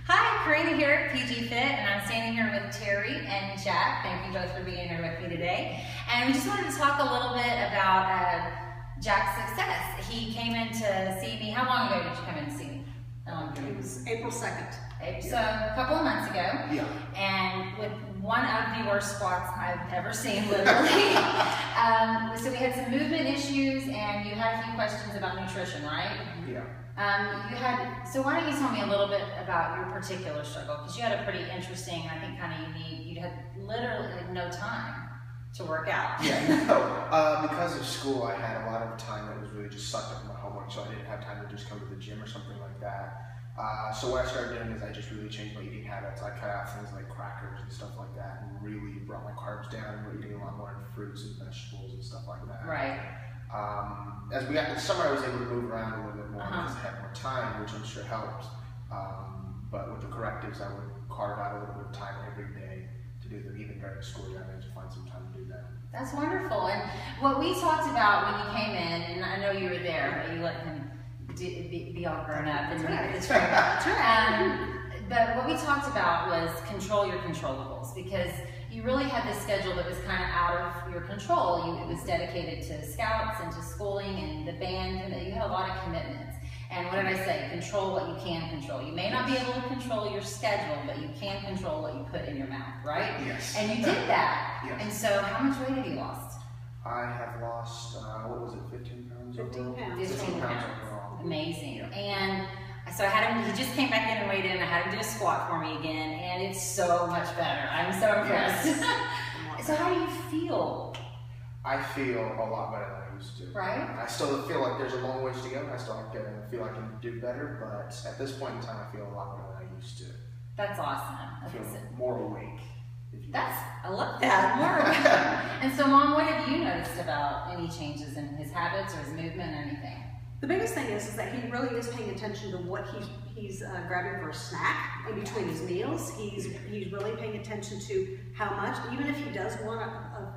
Hi, Karina here at PG Fit, and I'm standing here with Terry and Jack. Thank you both for being here with me today. And we just wanted to talk a little bit about Jack's success. He came in to see me. How long ago did you come in to see me? How long ago? It was April 2nd. So a couple of months ago. Yeah. And with one of the worst squats I've ever seen, literally. So we had some movement issues, and you had a few questions about nutrition, right? Yeah. So why don't you tell me a little bit about your particular struggle? Because you had a pretty interesting, and I think kind of unique, you had literally like no time to work out. Yeah, no. Because of school, I had a lot of time that was really just sucked up in my homework, so I didn't have time to just come to the gym or something like that. So what I started doing is I just really changed my eating habits. I cut out things like crackers and stuff like that, and really brought my carbs down, and we're eating a lot more fruits and vegetables and stuff like that. Right. As we got into summer, I was able to move around a little bit more because I had more time, which I'm sure helped. But with the correctives, I would carve out a little bit of time every day to do them, even during school year. I had to find some time to do that. That's wonderful. And what we talked about when you came in, and I know you were there, but you let him be all grown up and read the trail. That's right. But what we talked about was control your controllables, because you really had this schedule that was kind of out of your control. It was dedicated to scouts and to schooling and the band, and you had a lot of commitments. And what did I say? Control what you can control. You may not be able to control your schedule, but you can control what you put in your mouth, right? Yes. And you did that. Yes. And so how much weight have you lost? I have lost, what was it, 15 pounds? 15 pounds. 15 pounds. overall. Amazing. Yeah. And so I had him, he just came back in and weighed in, I had him do a squat for me again, and it's so much better. I'm so impressed. Yes. So how do you feel? I feel a lot better than I used to. Right? I still feel like there's a long ways to go. I still feel I can do better, but at this point in time, I feel a lot better than I used to. That's awesome. I feel more awake. I love that. More. And so, Mom, what have you noticed about any changes in his habits or his movement or anything? The biggest thing is that he really is paying attention to what he's grabbing for a snack in between his meals. He's really paying attention to how much, even if he does want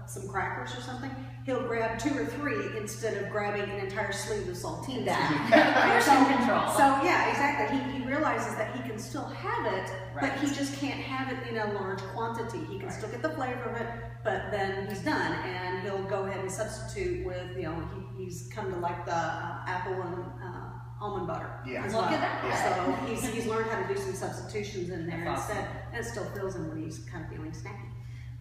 some crackers or something, he'll grab 2 or 3 instead of grabbing an entire sleeve of saltines. Portion control. So yeah, exactly. He realizes that he can still have it, but he just can't have it in a large quantity. He can still get the flavor of it, but then he's done, and he'll go ahead and substitute with, he's come to like the apple and almond butter. Yeah. As Look well. at that. Yeah. So he's learned how to do some substitutions in there That's awesome. instead, and it still fills him when he's kind of feeling snacky.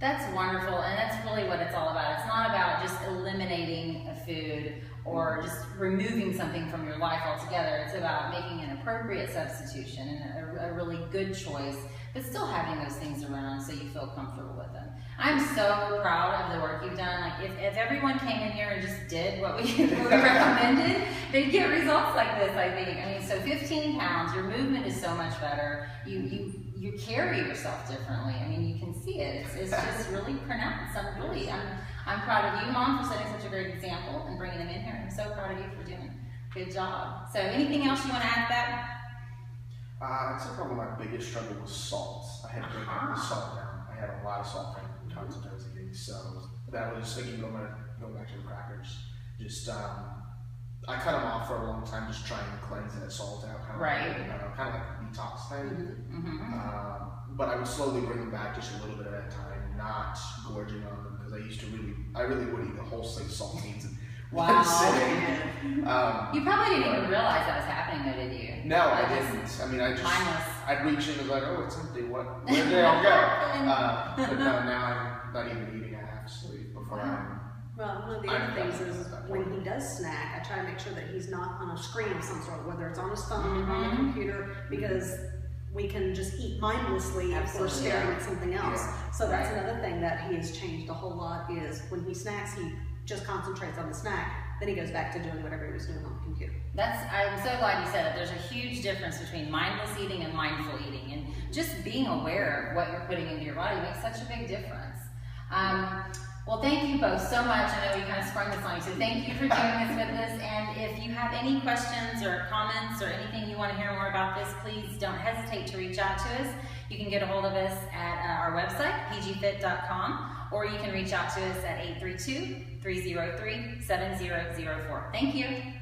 That's wonderful, and that's really what it's all about. It's not about just eliminating a food or just removing something from your life altogether. It's about making an appropriate substitution and a really good choice, but still having those things around so you feel comfortable with them. I'm so proud of the work you've done. Like if everyone came in here and just did what we recommended, they'd get results like this, I think. I mean, so 15 pounds, your movement is so much better. You carry yourself differently. I mean, you can see it. It's just really pronounced. I'm proud of you, Mom, for setting such a great example and bringing them in here. I'm so proud of you for doing a good job. So anything else you want to add to that? I'd say probably my biggest struggle was salt. I had to bring the salt down. I had a lot of salt content I was eating, so that was just thinking, going back to the crackers. Just I cut them off for a long time, just trying to cleanse that salt out, kind of like a detox thing. But I would slowly bring them back just a little bit at a time, not gorging on them, because I really would eat the whole sleeve of saltines in one sitting. You probably didn't even realize that was happening, though, did you? No, I didn't. I mean, I'd reach in and be like, oh, it's empty. Where did they all go? But no, now I'm not even eating a half sleeve before Well, one of the other things is when he does snack, I try to make sure that he's not on a screen of some sort, whether it's on his phone or on the computer, because we can just eat mindlessly if we're staring at something else. Yeah. So that's another thing that he has changed a whole lot, is when he snacks, he just concentrates on the snack, then he goes back to doing whatever he was doing on the computer. I'm so glad you said it. There's a huge difference between mindless eating and mindful eating, and just being aware of what you're putting into your body makes such a big difference. Well, thank you both so much. I know we kind of sprung this on you, so thank you for doing this with us. And if you have any questions or comments or anything you want to hear more about this, please don't hesitate to reach out to us. You can get a hold of us at our website, pgfit.com, or you can reach out to us at 832-303-7004. Thank you.